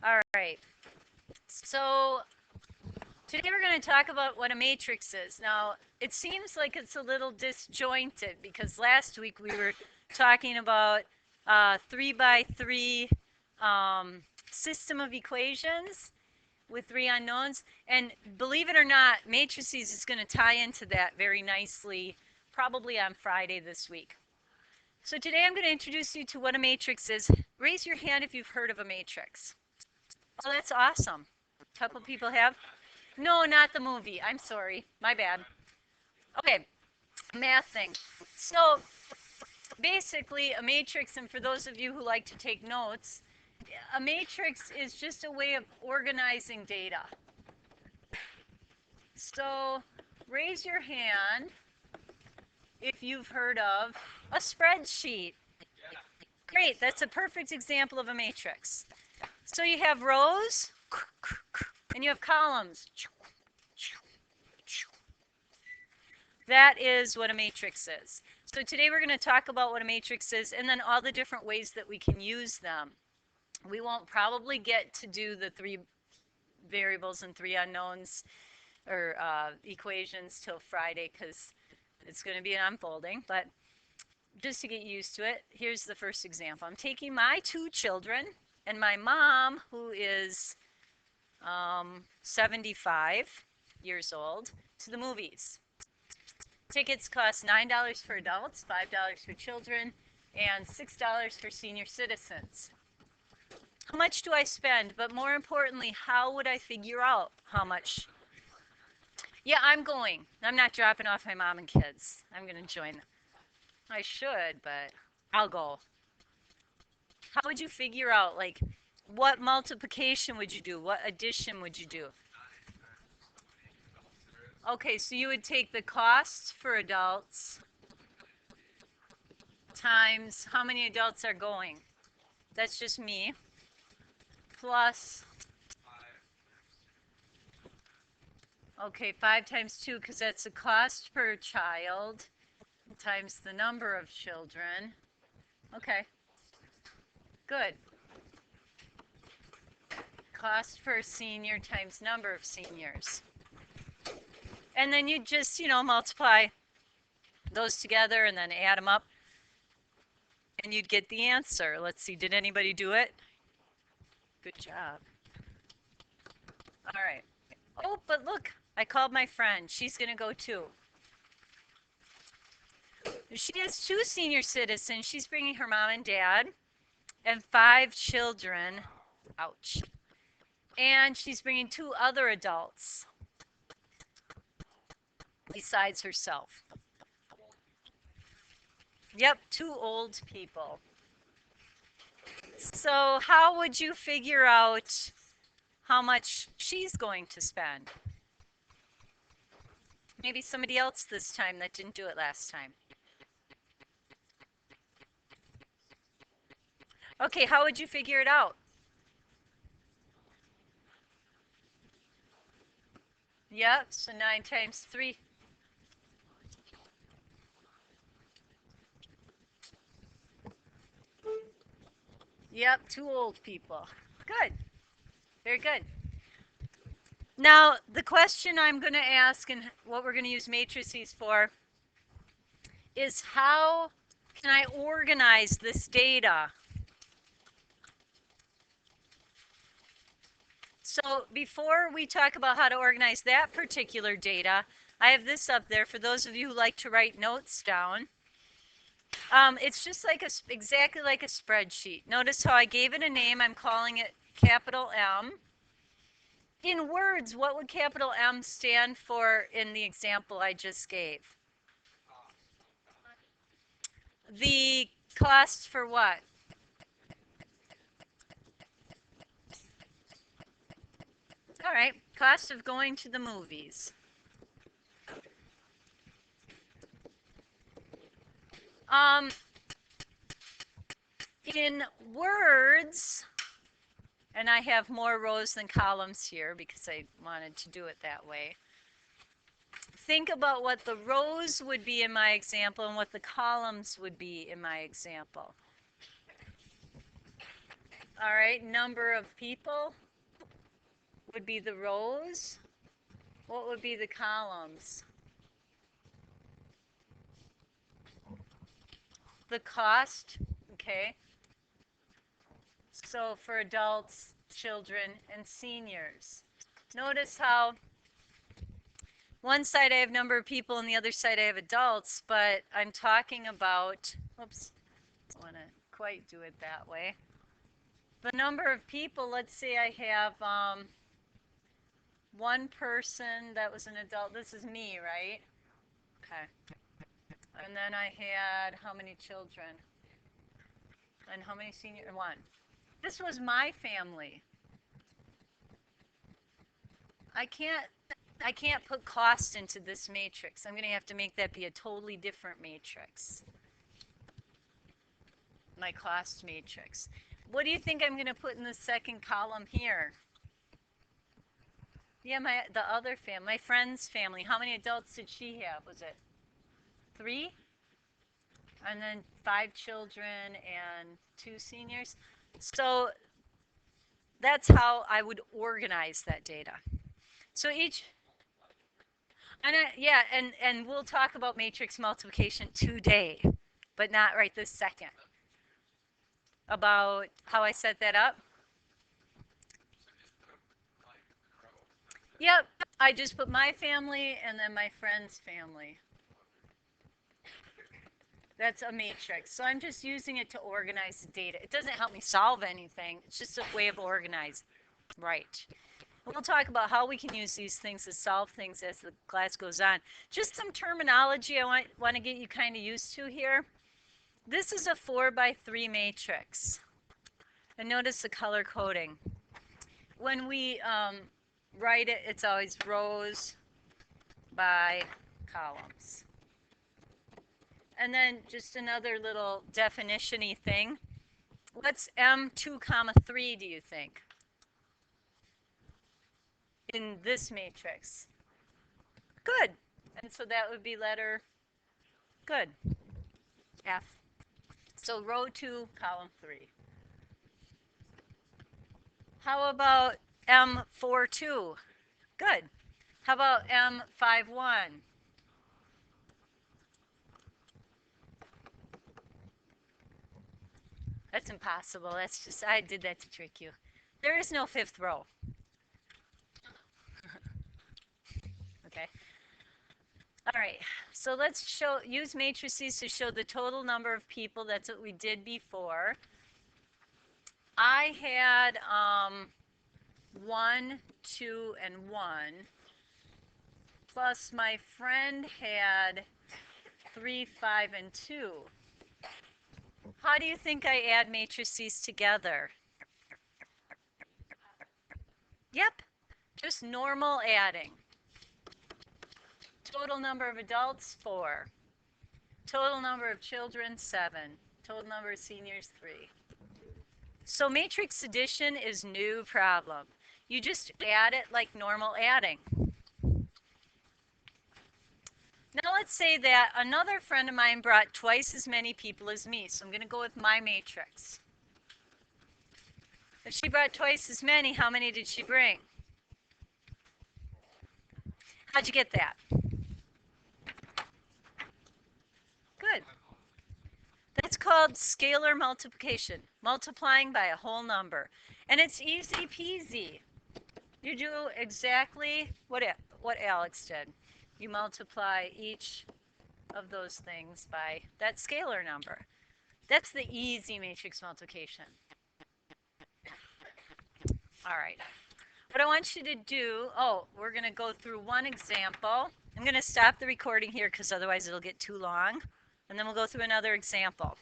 All right. So today we're going to talk about what a matrix is. Now, it seems like it's a little disjointed because last week we were talking about 3 by 3 um, system of equations with three unknowns. And believe it or not, matrices is going to tie into that very nicely, probably on Friday this week. So today I'm going to introduce you to what a matrix is. Raise your hand if you've heard of a matrix. Oh, that's awesome. A couple people have. No, not the movie. I'm sorry. My bad. Okay, math thing. So basically, a matrix, and for those of you who like to take notes, a matrix is just a way of organizing data. So raise your hand if you've heard of a spreadsheet. Great, that's a perfect example of a matrix. So you have rows and you have columns. That is what a matrix is. So today we're going to talk about what a matrix is and then all the different ways that we can use them. We won't probably get to do the 3 variables and 3 unknowns or equations till Friday because it's going to be an unfolding, but just to get used to it, here's the first example. I'm taking my 2 children and my mom, who is 75 years old, to the movies. Tickets cost $9 for adults, $5 for children, and $6 for senior citizens. How much do I spend? But more importantly, how would I figure out how much? Yeah, I'm going. I'm not dropping off my mom and kids. I'm going to join them. I should, but I'll go. How would you figure out, like, what multiplication would you do? What addition would you do? Okay, so you would take the cost for adults times how many adults are going. That's just me. Plus, okay, 5 times 2 because that's the cost per child times the number of children. Okay, good. Cost per senior times number of seniors. And then you just, multiply those together and then add them up. And you'd get the answer. Let's see, did anybody do it? Good job. All right. Oh, but look, I called my friend. She's going to go too. She has 2 senior citizens. She's bringing her mom and dad and 5 children. Ouch. And she's bringing 2 other adults besides herself. Yep, 2 old people. So how would you figure out how much she's going to spend? Maybe somebody else this time that didn't do it last time. Okay, how would you figure it out? Yep, so 9 times 3. Yep, 2 old people. Good. Very good. Now, the question I'm going to ask and what we're going to use matrices for is how can I organize this data? So before we talk about how to organize that particular data, I have this up there for those of you who like to write notes down. It's just like exactly like a spreadsheet. Notice how I gave it a name. I'm calling it capital M. In words, what would capital M stand for in the example I just gave? The cost for what? All right, cost of going to the movies. In words, and I have more rows than columns here because I wanted to do it that way. Think about what the rows would be in my example and what the columns would be in my example. All right, number of people would be the rows. What would be the columns? The cost, okay? So for adults, children, and seniors. Notice how one side I have number of people and the other side I have adults, but I'm talking about, oops, don't want to quite do it that way. The number of people, let's say I have one person that was an adult. This is me, right? Okay. And then I had how many children? And how many seniors? One. This was my family. I can't put cost into this matrix. I'm going to have to make that be a totally different matrix. My cost matrix. What do you think I'm going to put in the second column here? Yeah, the other family, my friend's family. How many adults did she have? Was it 3? And then 5 children and 2 seniors. So that's how I would organize that data. So each, yeah, and we'll talk about matrix multiplication today, but not right this second. About how I set that up. Yep, I just put my family and then my friend's family. That's a matrix. So I'm just using it to organize the data. It doesn't help me solve anything. It's just a way of organizing. Right. We'll talk about how we can use these things to solve things as the class goes on. Just some terminology I want to get you kind of used to here. This is a 4x3 matrix. And notice the color coding. When we write it, it's always rows by columns. And then just another little definition-y thing. What's M2, 3, do you think? In this matrix. Good. And so that would be letter, good, F. So row 2, column 3. How about M42? Good. How about M51? That's impossible. That's just, I did that to trick you. There is no 5th row. Okay. All right. So let's use matrices to show the total number of people. That's what we did before. I had 1, 2, and 1. Plus my friend had 3, 5, and 2. How do you think I add matrices together? Yep, just normal adding. Total number of adults, 4. Total number of children, 7. Total number of seniors, 3. So matrix addition is no problem. You just add it like normal adding. Now let's say that another friend of mine brought twice as many people as me. So I'm going to go with my matrix. If she brought twice as many, how many did she bring? How'd you get that? Good. That's called scalar multiplication, multiplying by a whole number. And it's easy peasy. You do exactly what Alex did. You multiply each of those things by that scalar number. That's the easy matrix multiplication. All right. What I want you to do, we're going to go through one example. I'm going to stop the recording here because otherwise it'll get too long. And then we'll go through another example.